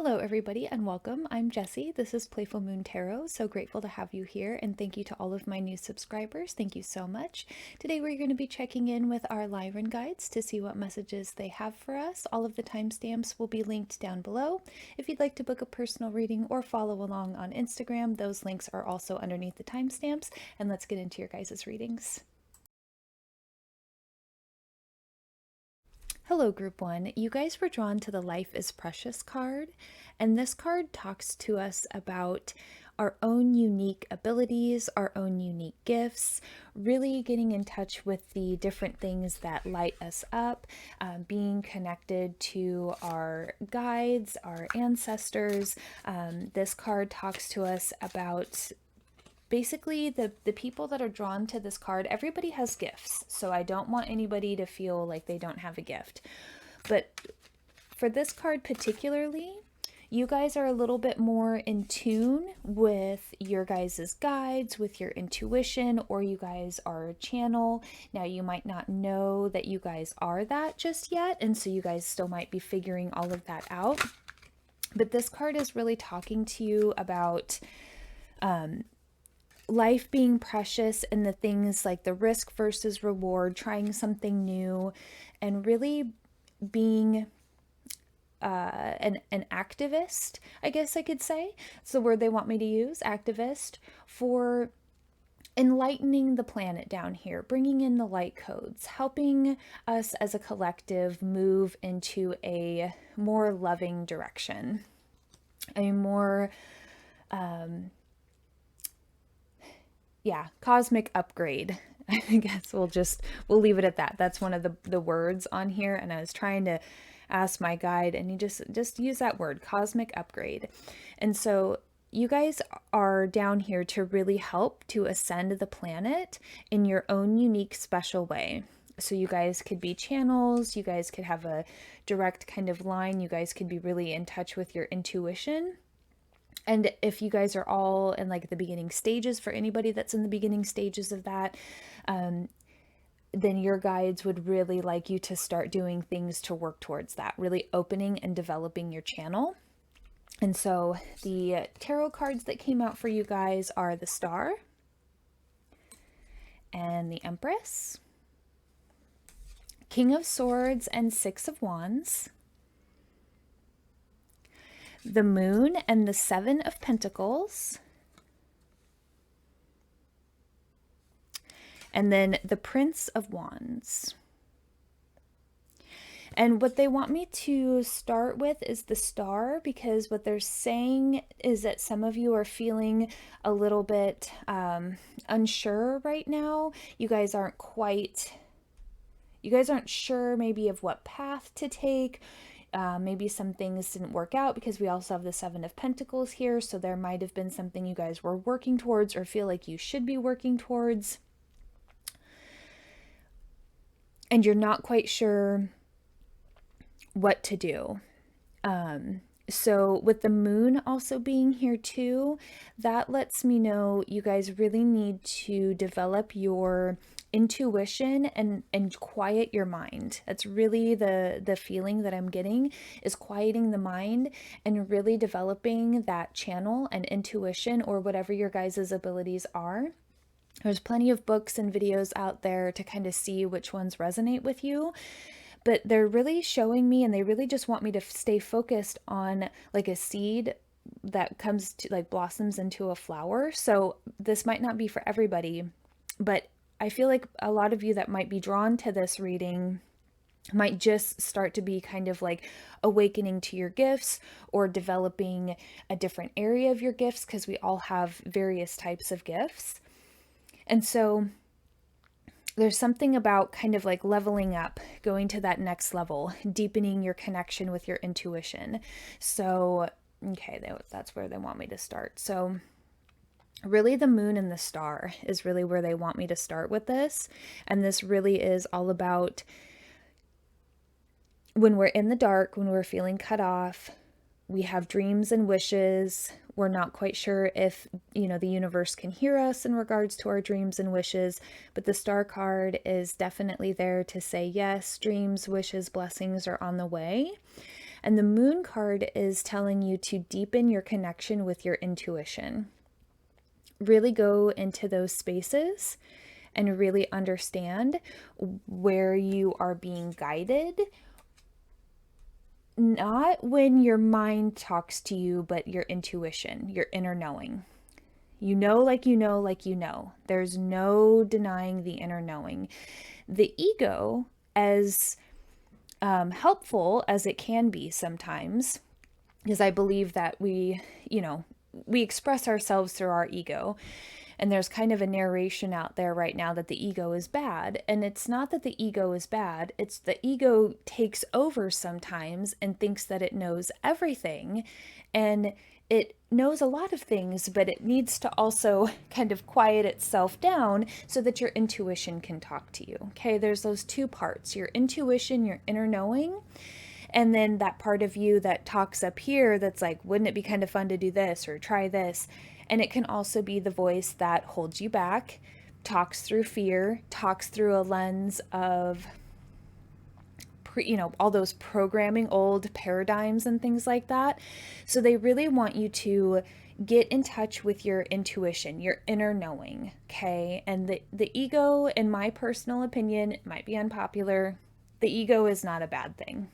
Hello everybody and welcome. I'm Jessie. This is Playful Moon Tarot. So grateful to have you here and thank you to all of my new subscribers. Thank you so much. Today we're going to be checking in with our Lyran guides to see what messages they have for us. All of the timestamps will be linked down below. If you'd like to book a personal reading or follow along on Instagram, those links are also underneath the timestamps. And let's get into your guys' readings. Hello, Group 1. You guys were drawn to the Life is Precious card, and this card talks to us about our own unique abilities, our own unique gifts, really getting in touch with the different things that light us up, being connected to our guides, our ancestors. This card talks to us about basically the people that are drawn to this card. Everybody has gifts, so I don't want anybody to feel like they don't have a gift. But for this card particularly, you guys are a little bit more in tune with your guys' guides, with your intuition, or you guys are a channel. Now, you might not know that you guys are that just yet, and so you guys still might be figuring all of that out. But this card is really talking to you about life being precious and the things like the risk versus reward, trying something new, and really being an activist, I guess I could say. It's the word they want me to use, activist, for enlightening the planet down here, bringing in the light codes, helping us as a collective move into a more loving direction, a more cosmic upgrade. I guess we'll leave it at that. That's one of the words on here, and I was trying to ask my guide, and he just use that word, cosmic upgrade. And so you guys are down here to really help to ascend the planet in your own unique, special way. So you guys could be channels, you guys could have a direct kind of line, you guys could be really in touch with your intuition. And if you guys are all in like the beginning stages, for anybody that's in the beginning stages of that, then your guides would really like you to start doing things to work towards that, really opening and developing your channel. And so the tarot cards that came out for you guys are the Star and the Empress, King of Swords and Six of Wands, the Moon and the Seven of Pentacles, and then the Prince of Wands. And what they want me to start with is the Star, because what they're saying is that some of you are feeling a little bit unsure right now. You guys aren't sure maybe of what path to take. Maybe some things didn't work out because we also have the Seven of Pentacles here. So there might have been something you guys were working towards or feel like you should be working towards, and you're not quite sure what to do. So with the Moon also being here too, that lets me know you guys really need to develop your intuition and quiet your mind. That's really the feeling that I'm getting, is quieting the mind and really developing that channel and intuition, or whatever your guys' abilities are. There's plenty of books and videos out there to kind of see which ones resonate with you. But they're really showing me, and they really just want me to stay focused on like a seed that comes to like blossoms into a flower. So this might not be for everybody, but I feel like a lot of you that might be drawn to this reading might just start to be kind of like awakening to your gifts or developing a different area of your gifts, because we all have various types of gifts. And so there's something about kind of like leveling up, going to that next level, deepening your connection with your intuition. So, okay, that's where they want me to start. So really the Moon and the Star is really where they want me to start with this. And this really is all about when we're in the dark, when we're feeling cut off, we have dreams and wishes. We're not quite sure if, the universe can hear us in regards to our dreams and wishes, but the Star card is definitely there to say, yes, dreams, wishes, blessings are on the way. And the moon card is telling you to deepen your connection with your intuition. Really go into those spaces and really understand where you are being guided. Not when your mind talks to you, but your intuition, your inner knowing. You know, like you know, like you know. There's no denying the inner knowing. The ego, as helpful as it can be sometimes, because I believe that we express ourselves through our ego. And there's kind of a narration out there right now that the ego is bad. And it's not that the ego is bad, it's the ego takes over sometimes and thinks that it knows everything. And it knows a lot of things, but it needs to also kind of quiet itself down so that your intuition can talk to you. Okay, there's those two parts, your intuition, your inner knowing, and then that part of you that talks up here that's like, wouldn't it be kind of fun to do this or try this? And it can also be the voice that holds you back, talks through fear, talks through a lens of all those programming, old paradigms and things like that. So they really want you to get in touch with your intuition, your inner knowing, okay? And the ego, in my personal opinion, it might be unpopular, the ego is not a bad thing.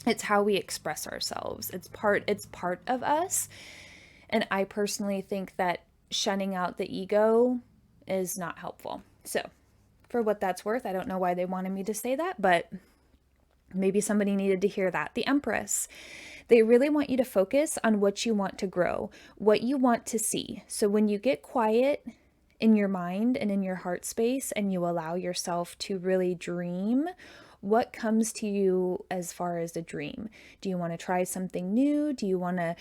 It's how we express ourselves. It's part of us. And I personally think that shunning out the ego is not helpful. So, for what that's worth, I don't know why they wanted me to say that, but maybe somebody needed to hear that. The Empress. They really want you to focus on what you want to grow, what you want to see. So when you get quiet in your mind and in your heart space and you allow yourself to really dream, what comes to you as far as a dream? Do you want to try something new? Do you want to,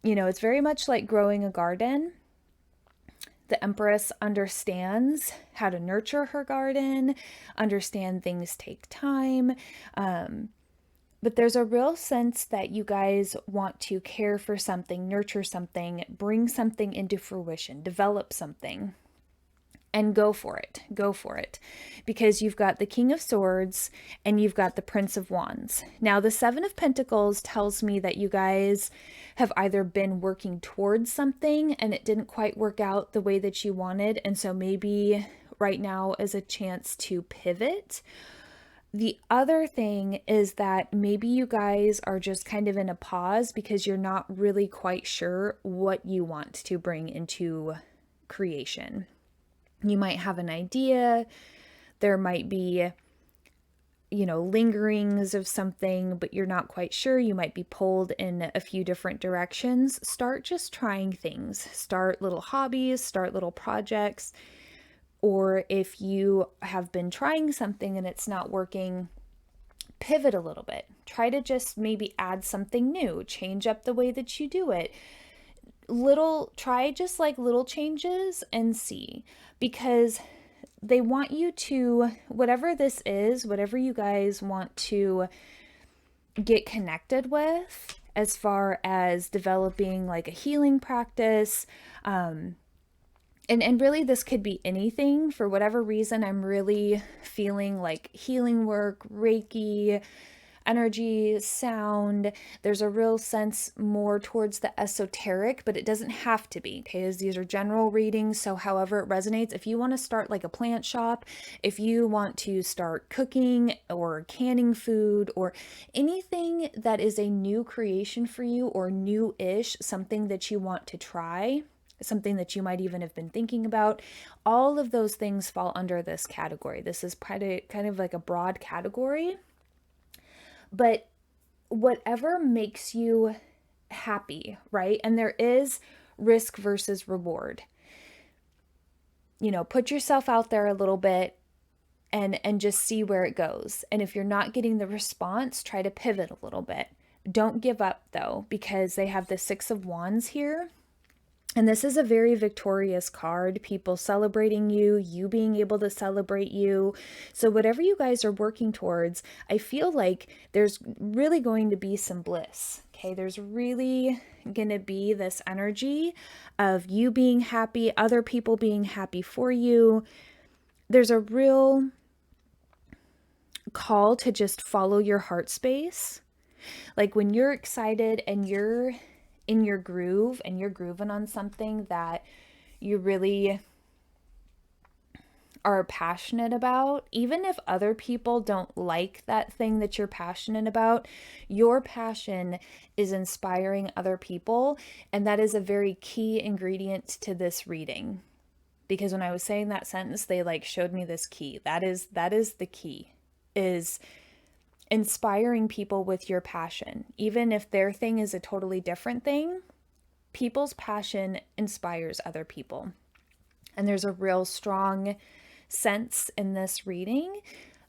it's very much like growing a garden. The Empress understands how to nurture her garden, understand things take time. But there's a real sense that you guys want to care for something, nurture something, bring something into fruition, develop something. And go for it. Go for it. Because you've got the King of Swords and you've got the Prince of Wands. Now, the Seven of Pentacles tells me that you guys have either been working towards something and it didn't quite work out the way that you wanted. And so maybe right now is a chance to pivot. The other thing is that maybe you guys are just kind of in a pause because you're not really quite sure what you want to bring into creation. You might have an idea, there might be, lingerings of something, but you're not quite sure. You might be pulled in a few different directions. Start just trying things. Start little hobbies, start little projects. Or if you have been trying something and it's not working, pivot a little bit. Try to just maybe add something new, change up the way that you do it. Try just like little changes and see, because they want you to, whatever this is, whatever you guys want to get connected with as far as developing like a healing practice, and really this could be anything. For whatever reason, I'm really feeling like healing work, Reiki, energy, sound. There's a real sense more towards the esoteric, but it doesn't have to be, okay? As these are general readings, so however it resonates. If you want to start like a plant shop, if you want to start cooking or canning food or anything that is a new creation for you or new-ish, something that you want to try, something that you might even have been thinking about, all of those things fall under this category. This is kind of like a broad category. But whatever makes you happy, right? And there is risk versus reward. Put yourself out there a little bit and just see where it goes. And if you're not getting the response, try to pivot a little bit. Don't give up though, because they have the Six of Wands here. And this is a very victorious card, people celebrating you, you being able to celebrate you. So whatever you guys are working towards, I feel like there's really going to be some bliss, okay? There's really going to be this energy of you being happy, other people being happy for you. There's a real call to just follow your heart space. Like when you're excited and you're in your groove and you're grooving on something that you really are passionate about, even if other people don't like that thing that you're passionate about, your passion is inspiring other people. And that is a very key ingredient to this reading. Because when I was saying that sentence, they like showed me this key. That is the key, is inspiring people with your passion. Even if their thing is a totally different thing, people's passion inspires other people. And there's a real strong sense in this reading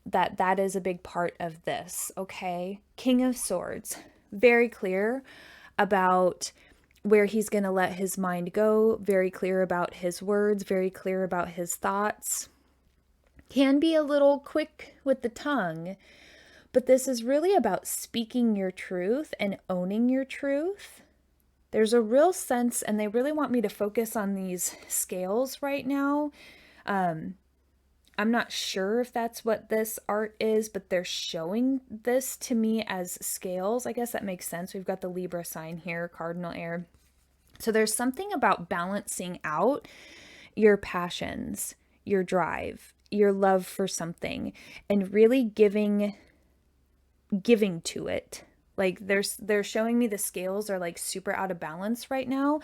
that that is a big part of this, okay? King of Swords, very clear about where he's going to let his mind go, very clear about his words, very clear about his thoughts. Can be a little quick with the tongue, but this is really about speaking your truth and owning your truth. There's a real sense, and they really want me to focus on these scales right now. I'm not sure if that's what this art is, but they're showing this to me as scales. I guess that makes sense. We've got the Libra sign here, cardinal air. So there's something about balancing out your passions, your drive, your love for something, and really giving to it. Like they're showing me the scales are like super out of balance right now,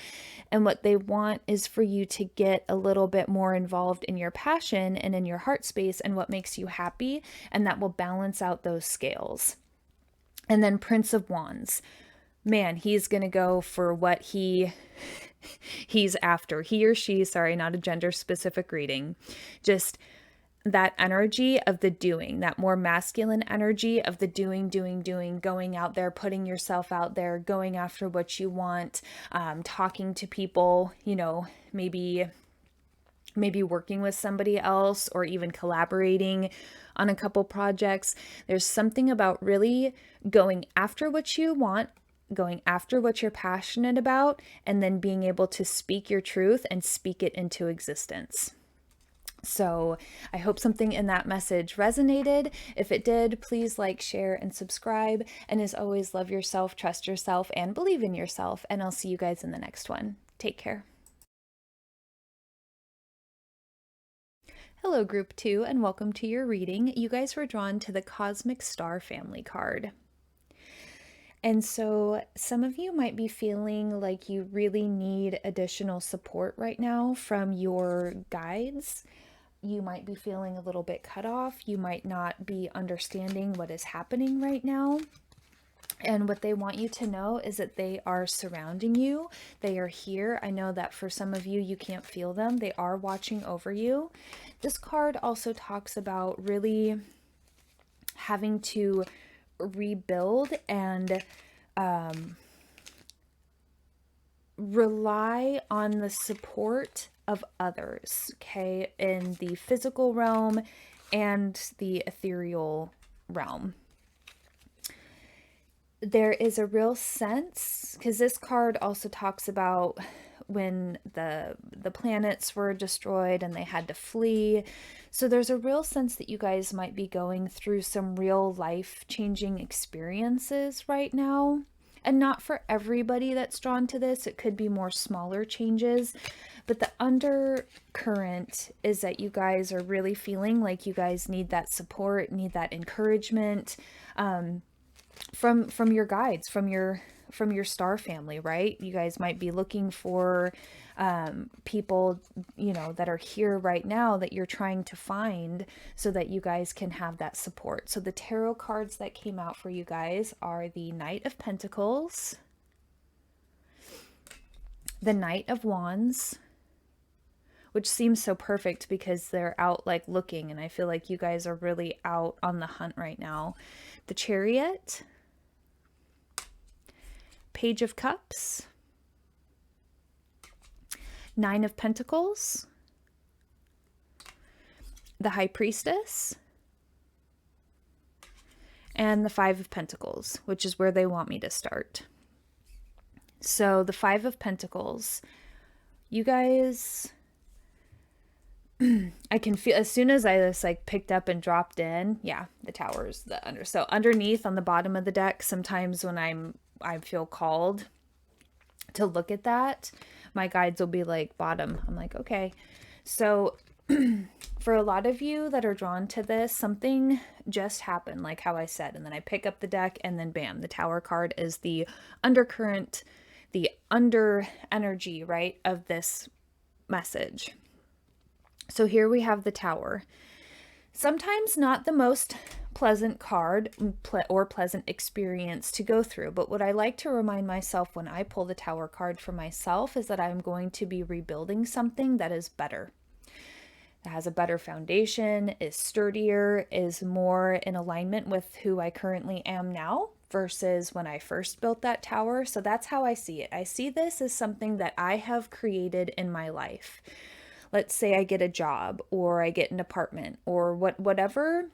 and what they want is for you to get a little bit more involved in your passion and in your heart space and what makes you happy, and that will balance out those scales. And then Prince of Wands, man, he's gonna go for what he's after. He or she, sorry, not a gender specific reading, just that energy of the doing, that more masculine energy of the doing, going out there, putting yourself out there, going after what you want, talking to people, you know, maybe working with somebody else or even collaborating on a couple projects. There's something about really going after what you want, going after what you're passionate about, and then being able to speak your truth and speak it into existence. So I hope something in that message resonated. If it did, please like, share, and subscribe. And as always, love yourself, trust yourself, and believe in yourself. And I'll see you guys in the next one. Take care. Hello, Group 2, and welcome to your reading. You guys were drawn to the Cosmic Star Family card. And so some of you might be feeling like you really need additional support right now from your guides. You might be feeling a little bit cut off. You might not be understanding what is happening right now. And what they want you to know is that they are surrounding you. They are here. I know that for some of you, you can't feel them. They are watching over you. This card also talks about really having to rebuild and rely on the support of others, okay, in the physical realm and the ethereal realm. There is a real sense, because this card also talks about when the planets were destroyed and they had to flee. So there's a real sense that you guys might be going through some real life-changing experiences right now. And not for everybody that's drawn to this. It could be more smaller changes. But the undercurrent is that you guys are really feeling like you guys need that support, need that encouragement from your guides, from your star family, right? You guys might be looking for people, you know, that are here right now that you're trying to find so that you guys can have that support. So the tarot cards that came out for you guys are the Knight of Pentacles, the Knight of Wands, which seems so perfect because they're out like looking, and I feel like you guys are really out on the hunt right now. The Chariot, Page of Cups, Nine of Pentacles, the High Priestess, and the Five of Pentacles, which is where they want me to start. So the Five of Pentacles, you guys I can feel as soon as I just like picked up and dropped in, yeah, the tower's the under. So underneath on the bottom of the deck, sometimes when I feel called to look at that, my guides will be like bottom. I'm like, okay. So for a lot of you that are drawn to this, something just happened, like how I said, and then I pick up the deck and then bam, the tower card is the undercurrent, the under energy, right, of this message. So here we have the tower. Sometimes not the most pleasant card or pleasant experience to go through, but what I like to remind myself when I pull the tower card for myself is that I'm going to be rebuilding something that is better, that has a better foundation, is sturdier, is more in alignment with who I currently am now versus when I first built that tower. So that's how I see it. I see this as something that I have created in my life. Let's say I get a job or I get an apartment or whatever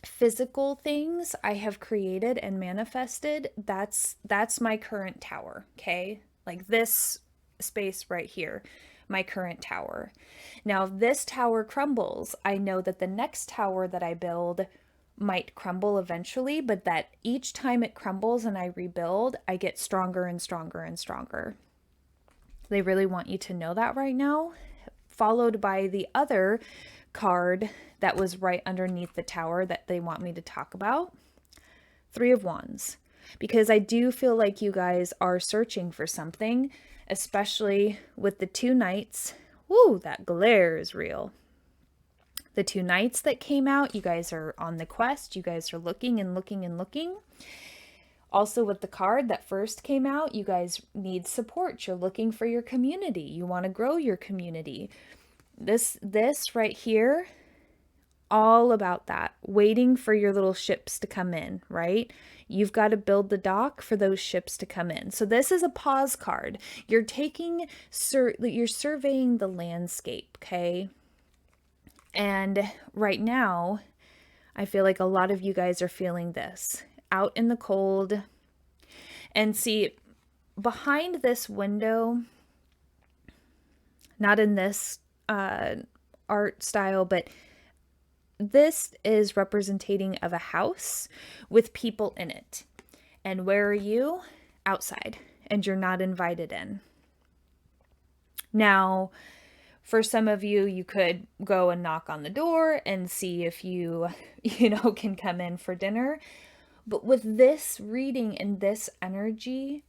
physical things I have created and manifested, that's my current tower, okay? Like this space right here, my current tower. Now, if this tower crumbles, I know that the next tower that I build might crumble eventually, but that each time it crumbles and I rebuild, I get stronger and stronger and stronger. They really want you to know that right now. Followed by the other card that was right underneath the tower that they want me to talk about. Three of Wands. Because I do feel like you guys are searching for something, especially with the two knights. Woo, that glare is real. The two knights that came out, you guys are on the quest. You guys are looking and looking and looking. Also with the card that first came out, you guys need support. You're looking for your community. You want to grow your community. This right here, all about that. Waiting for your little ships to come in, right? You've got to build the dock for those ships to come in. So this is a pause card. You're you're surveying the landscape, okay? And right now, I feel like a lot of you guys are feeling this. Out in the cold. And see, behind this window, not in this art style, but this is representing of a house with people in it. And where are you? Outside. And you're not invited in. Now, for some of you, you could go and knock on the door and see if you can come in for dinner. But with this reading and this energy,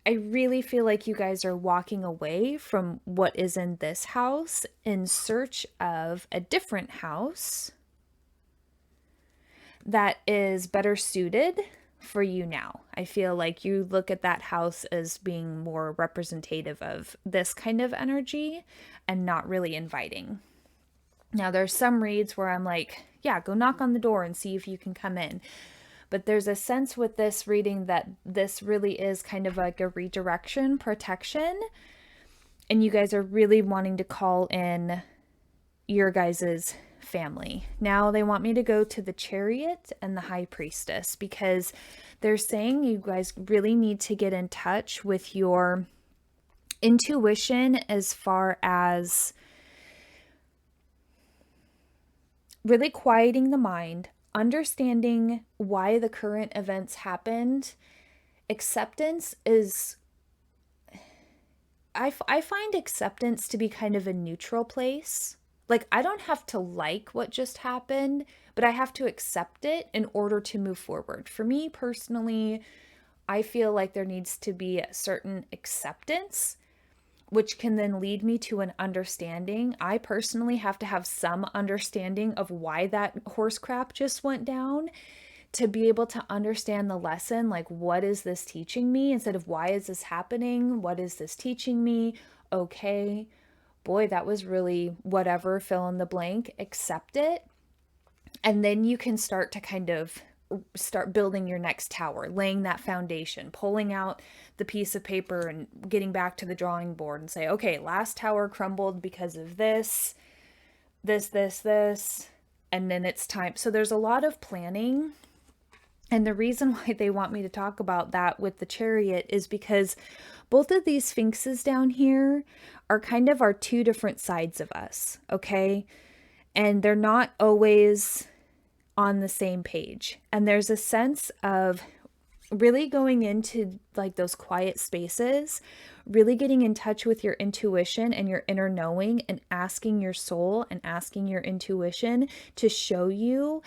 I really feel like you guys are walking away from what is in this house in search of a different house that is better suited for you now. I feel like you look at that house as being more representative of this kind of energy and not really inviting. Now, there's some reads where I'm like, yeah, go knock on the door and see if you can come in. But there's a sense with this reading that this really is kind of like a redirection, protection. And you guys are really wanting to call in your guys's family. Now they want me to go to the Chariot and the High Priestess because they're saying you guys really need to get in touch with your intuition as far as really quieting the mind, understanding why the current events happened. Acceptance is, I find acceptance to be kind of a neutral place. Like, I don't have to like what just happened, but I have to accept it in order to move forward. For me personally, I feel like there needs to be a certain acceptance, which can then lead me to an understanding. I personally have to have some understanding of why that horse crap just went down to be able to understand the lesson. Like, what is this teaching me? Instead of why is this happening? What is this teaching me? Okay, boy, that was really whatever, fill in the blank, accept it. And then you can start to kind of start building your next tower, laying that foundation, pulling out the piece of paper and getting back to the drawing board and say, okay, last tower crumbled because of this, and then it's time. So there's a lot of planning And the reason why they want me to talk about that with the Chariot is because both of these sphinxes down here are kind of our two different sides of us, okay? And they're not always on the same page. And there's a sense of really going into like those quiet spaces, really getting in touch with your intuition and your inner knowing, and asking your soul and asking your intuition to show you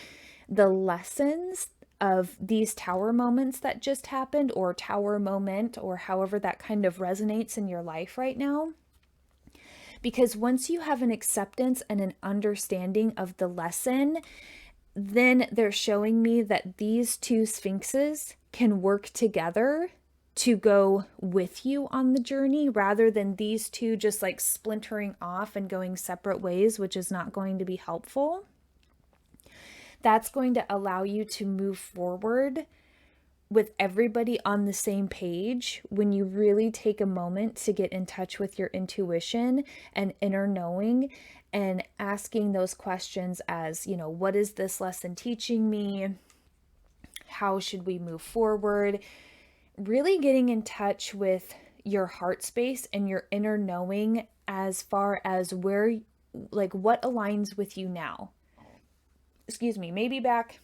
the lessons of these tower moments that just happened, or tower moment, or however that kind of resonates in your life right now. Because once you have an acceptance and an understanding of the lesson, then they're showing me that these two sphinxes can work together to go with you on the journey, rather than these two just like splintering off and going separate ways, which is not going to be helpful. That's going to allow you to move forward with everybody on the same page when you really take a moment to get in touch with your intuition and inner knowing, and asking those questions as, you know, what is this lesson teaching me? How should we move forward? Really getting in touch with your heart space and your inner knowing as far as where, like, what aligns with you now. Excuse me, maybe back,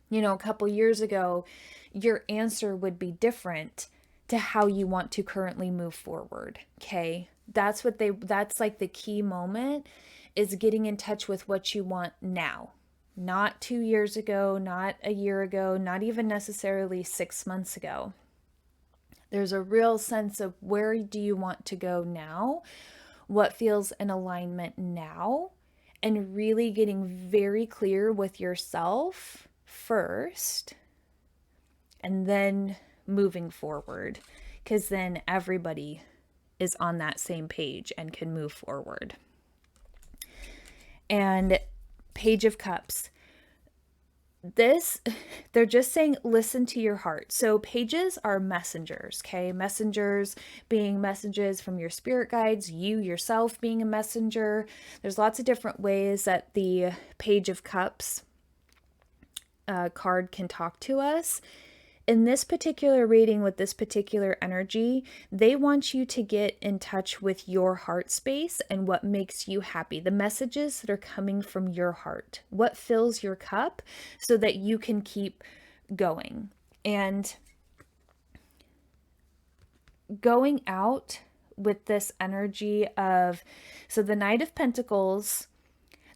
you know, a couple years ago, your answer would be different to how you want to currently move forward. Okay. That's like the key moment, is getting in touch with what you want now. Not 2 years ago, not a year ago, not even necessarily 6 months ago. There's a real sense of where do you want to go now? What feels in alignment now? And really getting very clear with yourself first, and then moving forward, because then everybody is on that same page and can move forward. And Page of Cups. This, they're just saying, listen to your heart. So pages are messengers, okay? Messengers being messages from your spirit guides, you yourself being a messenger. There's lots of different ways that the Page of Cups card can talk to us. In this particular reading with this particular energy, they want you to get in touch with your heart space and what makes you happy. The messages that are coming from your heart. What fills your cup so that you can keep going. And going out with this energy of, so the Knight of Pentacles,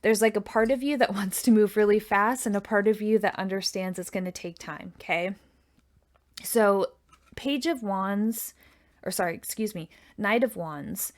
there's like a part of you that wants to move really fast and a part of you that understands it's going to take time, okay? So Page of Wands, Knight of Wands,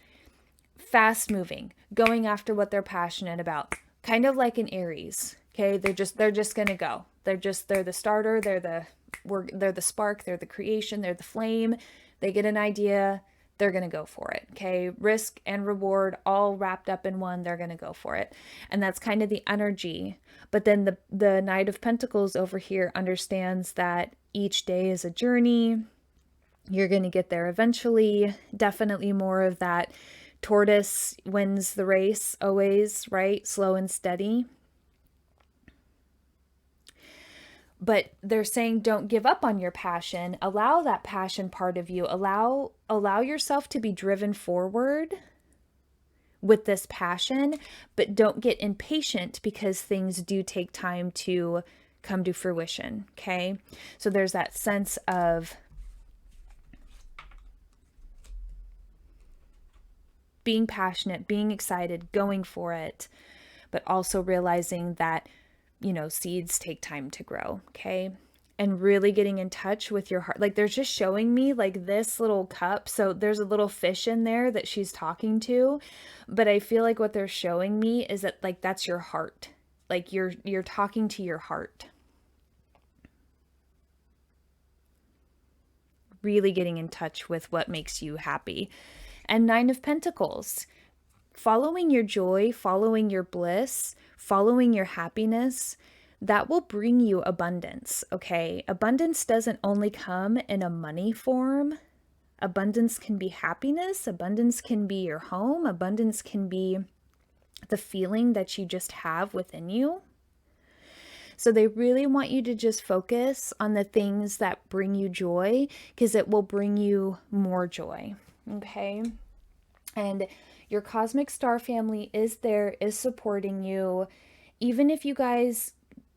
fast moving, going after what they're passionate about, kind of like an Aries. Okay, they're just gonna go. They're the starter. They're the spark. They're the creation. They're the flame. They get an idea. They're gonna go for it. Okay, risk and reward all wrapped up in one. They're gonna go for it, and that's kind of the energy. But then the Knight of Pentacles over here understands that each day is a journey. You're going to get there eventually. Definitely more of that tortoise wins the race always, right? Slow and steady. But they're saying don't give up on your passion. Allow that passion part of you. Allow yourself to be driven forward with this passion, but don't get impatient, because things do take time to come to fruition, okay? So there's that sense of being passionate, being excited, going for it, but also realizing that, you know, seeds take time to grow, okay? And really getting in touch with your heart. Like, they're just showing me like this little cup. So there's a little fish in there that she's talking to, but I feel like what they're showing me is that, like, that's your heart. Like you're talking to your heart. Really getting in touch with what makes you happy. And Nine of Pentacles, following your joy, following your bliss, following your happiness, that will bring you abundance, okay? Abundance doesn't only come in a money form. Abundance can be happiness. Abundance can be your home. Abundance can be the feeling that you just have within you. So they really want you to just focus on the things that bring you joy, because it will bring you more joy. Okay. And your cosmic star family is there, is supporting you. Even if you guys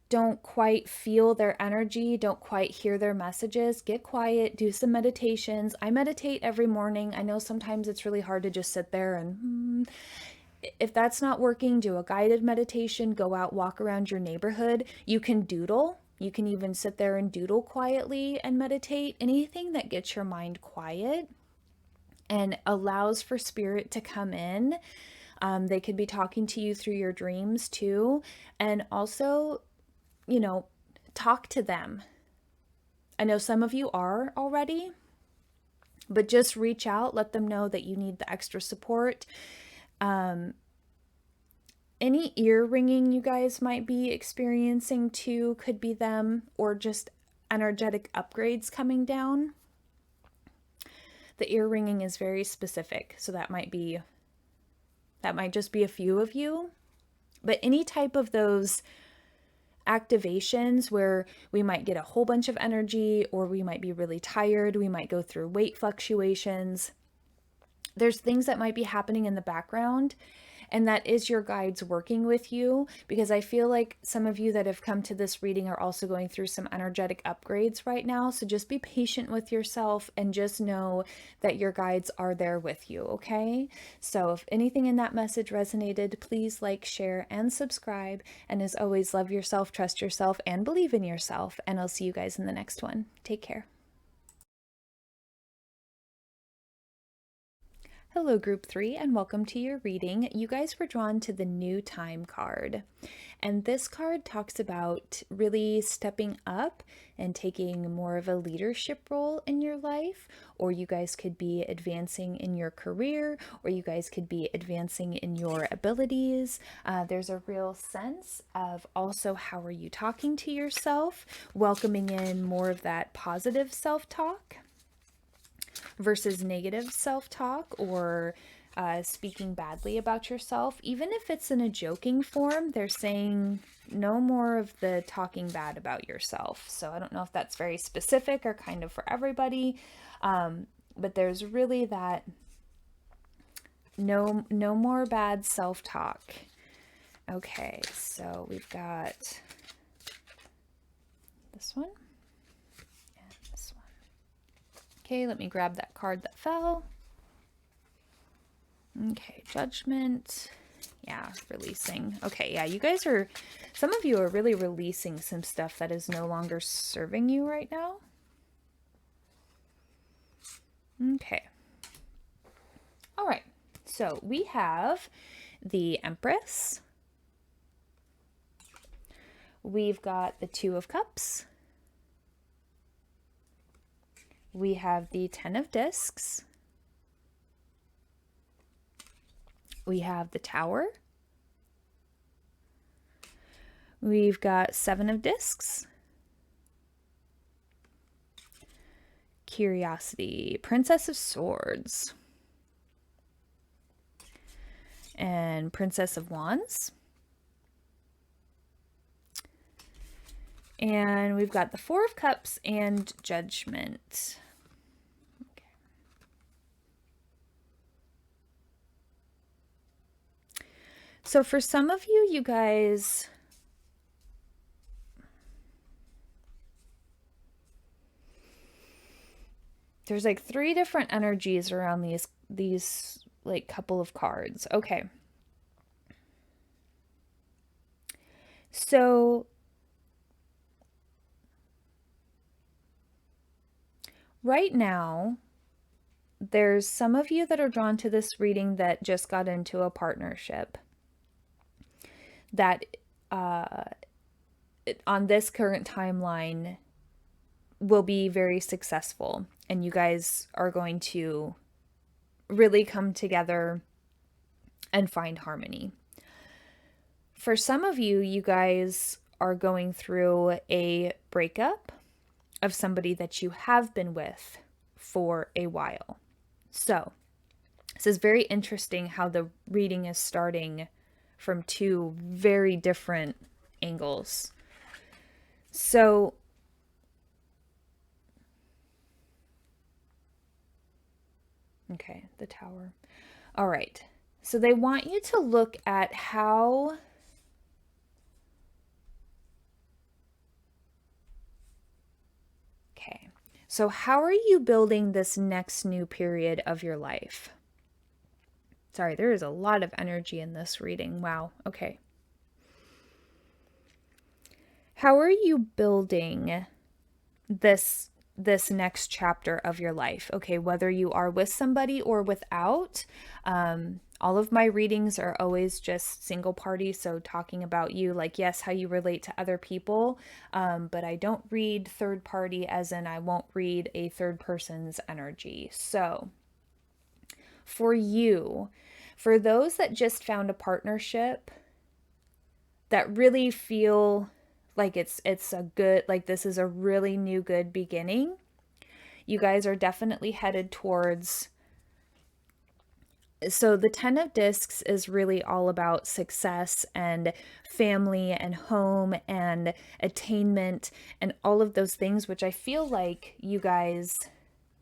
don't quite feel their energy, don't quite hear their messages, get quiet, do some meditations. I meditate every morning. I know sometimes it's really hard to just sit there and if that's not working, do a guided meditation, go out, walk around your neighborhood. You can doodle. You can even sit there and doodle quietly and meditate. Anything that gets your mind quiet and allows for spirit to come in. They could be talking to you through your dreams too. And also, talk to them. I know some of you are already, but just reach out, let them know that you need the extra support. Any ear ringing you guys might be experiencing too could be them, or just energetic upgrades coming down. The ear ringing is very specific, so that might just be a few of you. But any type of those activations where we might get a whole bunch of energy, or we might be really tired, we might go through weight fluctuations. There's things that might be happening in the background, and that is your guides working with you, because I feel like some of you that have come to this reading are also going through some energetic upgrades right now. So just be patient with yourself and just know that your guides are there with you, okay? So if anything in that message resonated, please like, share, and subscribe. And as always, love yourself, trust yourself, and believe in yourself. And I'll see you guys in the next one. Take care. Hello, Group 3, and welcome to your reading. You guys were drawn to the New Time card. And this card talks about really stepping up and taking more of a leadership role in your life, or you guys could be advancing in your career, or you guys could be advancing in your abilities. There's a real sense of also how are you talking to yourself, welcoming in more of that positive self-talk versus negative self-talk, or speaking badly about yourself. Even if it's in a joking form, they're saying no more of the talking bad about yourself. So I don't know if that's very specific or kind of for everybody, but there's really that no more bad self-talk. Okay, so we've got this one. Okay, let me grab that card that fell. Okay, Judgment. Yeah, releasing. Okay, yeah, you guys are, some of you are really releasing some stuff that is no longer serving you right now. Okay. All right, so we have the Empress. We've got the Two of Cups. We have the Ten of Discs. We have the Tower. We've got Seven of Discs. Curiosity. Princess of Swords. And Princess of Wands. And we've got the Four of Cups and Judgment. So for some of you, you guys, there's like 3 different energies around these like couple of cards. Okay. So right now, there's some of you that are drawn to this reading that just got into a partnership that on this current timeline will be very successful, and you guys are going to really come together and find harmony. For some of you, you guys are going through a breakup of somebody that you have been with for a while. So this is very interesting how the reading is starting from 2 very different angles. So, okay, the Tower. All right. So they want you to look at how, okay. So how are you building this next new period of your life? Sorry, there is a lot of energy in this reading. Wow. Okay. How are you building this next chapter of your life? Okay, whether you are with somebody or without. All of my readings are always just single party, so talking about you, like, yes, how you relate to other people, but I don't read third party, as in I won't read a third person's energy. So for you, for those that just found a partnership that really feel like it's a good, like this is a really new good beginning, you guys are definitely headed towards. So the 10 of discs is really all about success and family and home and attainment and all of those things, which I feel like you guys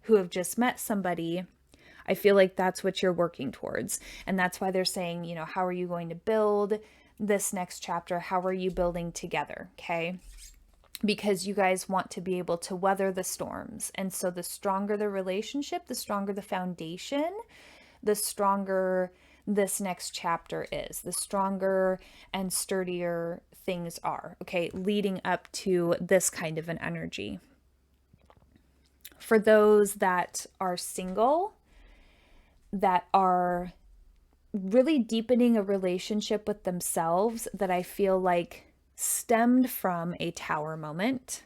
who have just met somebody, I feel like that's what you're working towards. And that's why they're saying, you know, how are you going to build this next chapter? How are you building together? Okay. Because you guys want to be able to weather the storms. And so the stronger the relationship, the stronger the foundation, the stronger this next chapter is, the stronger and sturdier things are, okay, leading up to this kind of an energy. For those that are single, that are really deepening a relationship with themselves, that I feel like stemmed from a Tower moment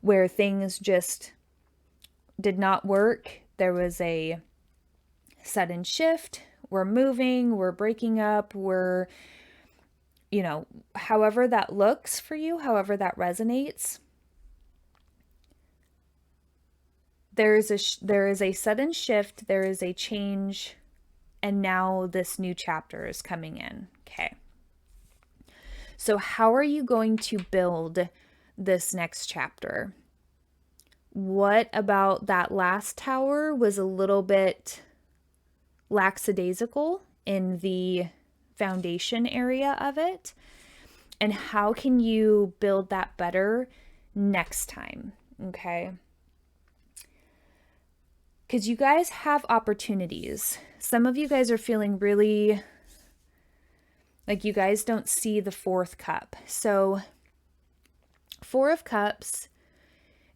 where things just did not work. There was a sudden shift. We're moving, we're breaking up, we're, you know, however that looks for you, however that resonates. There is a sudden shift, there is a change, and now this new chapter is coming in. Okay. So how are you going to build this next chapter? What about that last tower was a little bit lackadaisical in the foundation area of it? And how can you build that better next time? Okay. Because you guys have opportunities. Some of you guys are feeling really like you guys don't see the fourth cup. So, Four of Cups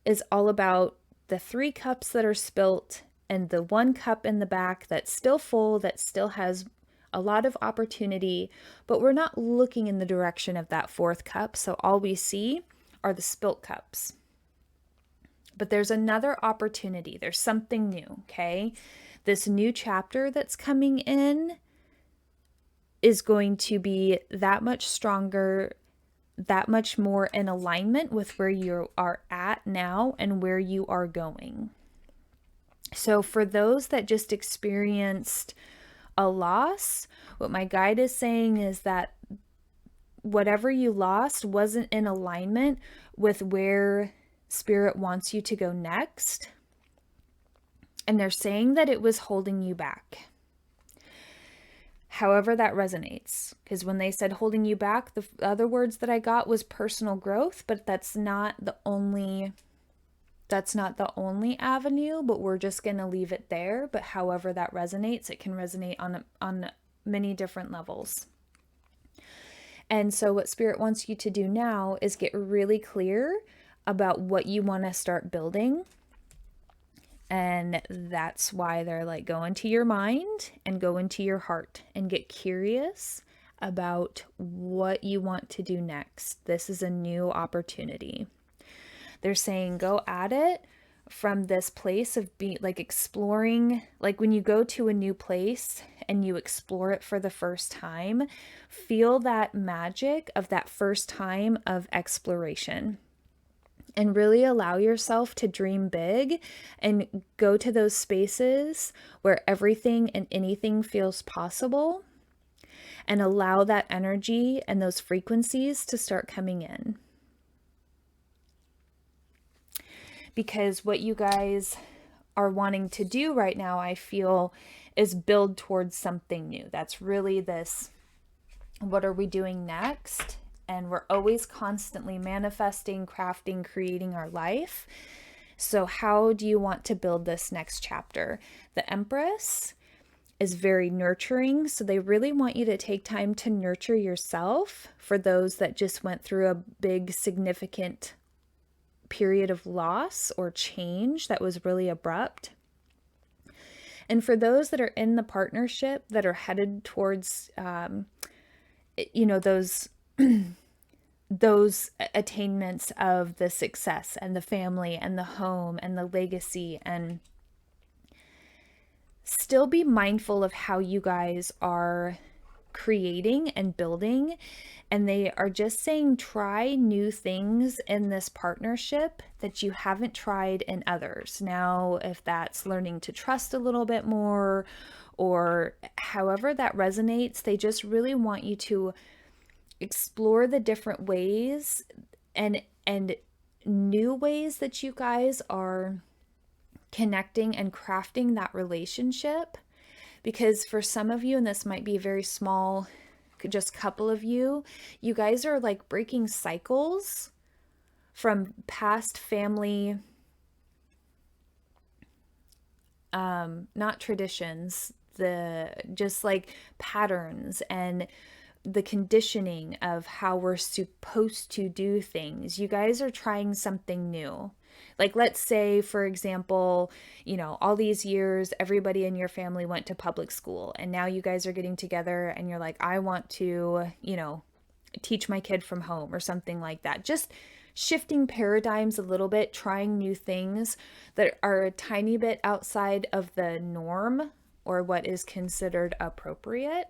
is all about the 3 cups that are spilt and the 1 cup in the back that's still full, that still has a lot of opportunity, but we're not looking in the direction of that 4th cup. So all we see are the spilt cups. But there's another opportunity. There's something new, okay? This new chapter that's coming in is going to be that much stronger, that much more in alignment with where you are at now and where you are going. So for those that just experienced a loss, what my guide is saying is that whatever you lost wasn't in alignment with where Spirit wants you to go next. And they're saying that it was holding you back. However that resonates, because when they said holding you back, the other words that I got was personal growth, but that's not the only avenue, but we're just going to leave it there. But however that resonates, it can resonate on many different levels. And so what Spirit wants you to do now is get really clear about what you want to start building. And that's why they're like, go into your mind and go into your heart and get curious about what you want to do next. This is a new opportunity. They're saying go at it from this place of being like exploring, like when you go to a new place and you explore it for the first time, feel that magic of that first time of exploration. And really allow yourself to dream big and go to those spaces where everything and anything feels possible, and allow that energy and those frequencies to start coming in. because what you guys are wanting to do right now, I feel, is build towards something new. That's really this, what are we doing next? And we're always constantly manifesting, crafting, creating our life. So how do you want to build this next chapter? The Empress is very nurturing. So they really want you to take time to nurture yourself, for those that just went through a big, significant period of loss or change that was really abrupt. And for those that are in the partnership that are headed towards, those those attainments of the success and the family and the home and the legacy, and still be mindful of how you guys are creating and building. And they are just saying, try new things in this partnership that you haven't tried in others. Now, if that's learning to trust a little bit more, or however that resonates, they just really want you to explore the different ways and new ways that you guys are connecting and crafting that relationship. Because for some of you, and this might be very small, just a couple of you, you guys are like breaking cycles from past family, not traditions, the just like patterns and the conditioning of how we're supposed to do things. You guys are trying something new. Like, let's say, for example, all these years, everybody in your family went to public school, and now you guys are getting together and you're like, I want to, teach my kid from home or something like that. Just shifting paradigms a little bit, trying new things that are a tiny bit outside of the norm or what is considered appropriate.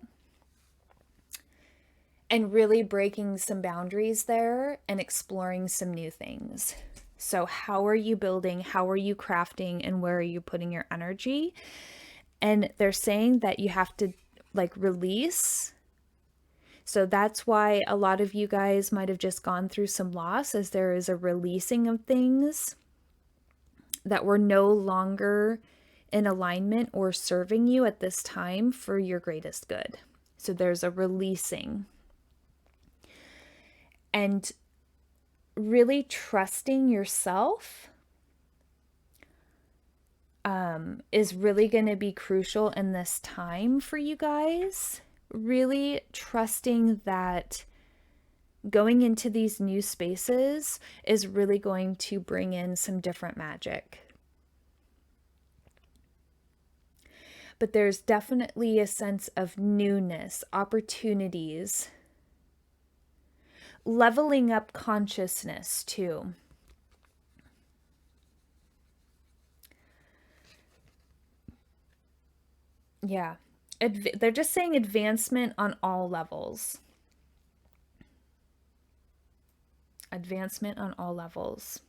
And really breaking some boundaries there and exploring some new things. So how are you building? How are you crafting? And where are you putting your energy? And they're saying that you have to release. So that's why a lot of you guys might have just gone through some loss, as there is a releasing of things that were no longer in alignment or serving you at this time for your greatest good. So there's a releasing. And really trusting yourself is really going to be crucial in this time for you guys. Really trusting that going into these new spaces is really going to bring in some different magic. But there's definitely a sense of newness, opportunities, leveling up consciousness too. Yeah. They're just saying advancement on all levels. Advancement on all levels.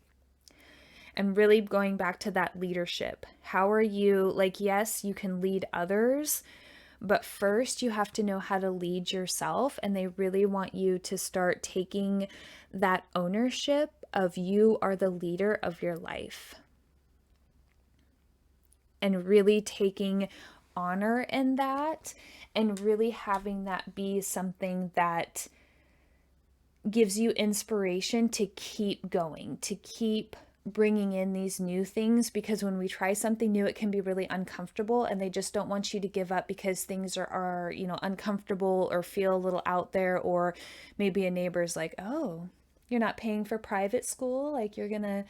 And really going back to that leadership. How are you, yes, you can lead others, but first you have to know how to lead yourself. And they really want you to start taking that ownership of, you are the leader of your life. And really taking honor in that, and really having that be something that gives you inspiration to keep going, to keep bringing in these new things. Because when we try something new, it can be really uncomfortable, and they just don't want you to give up because things are uncomfortable or feel a little out there. Or maybe a neighbor's like, oh, you're not paying for private school, you're gonna,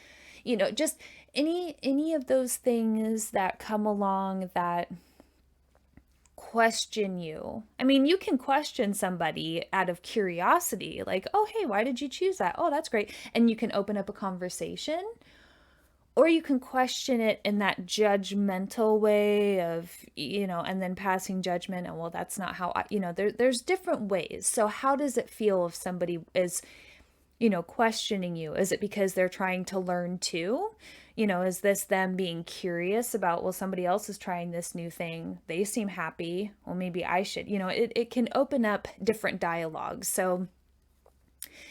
just any of those things that come along that question you. I mean, you can question somebody out of curiosity, oh, hey, why did you choose that? Oh, that's great. And you can open up a conversation. Or you can question it in that judgmental way of, and then passing judgment. And well, that's not how there's different ways. So how does it feel if somebody is, questioning you? Is it because they're trying to learn too? Is this them being curious about, well, somebody else is trying this new thing, they seem happy, well, maybe I should, it can open up different dialogues. So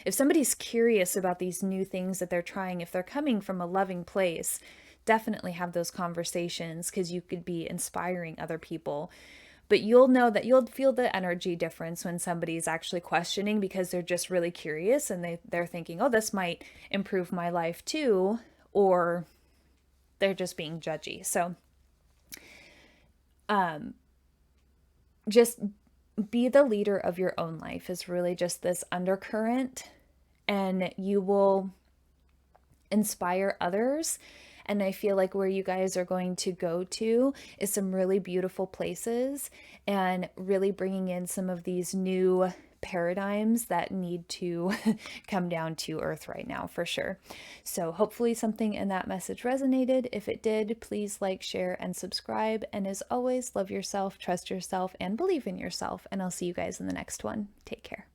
If somebody's curious about these new things that they're trying, if they're coming from a loving place, definitely have those conversations, because you could be inspiring other people. But you'll know that you'll feel the energy difference when somebody's actually questioning because they're just really curious and they're thinking, oh, this might improve my life too, or they're just being judgy. So just be the leader of your own life is really just this undercurrent, and you will inspire others. And I feel like where you guys are going to go to is some really beautiful places, and really bringing in some of these new paradigms that need to come down to earth right now, for sure. So hopefully something in that message resonated. If it did, please like, share, and subscribe. And as always, love yourself, trust yourself, and believe in yourself. And I'll see you guys in the next one. Take care.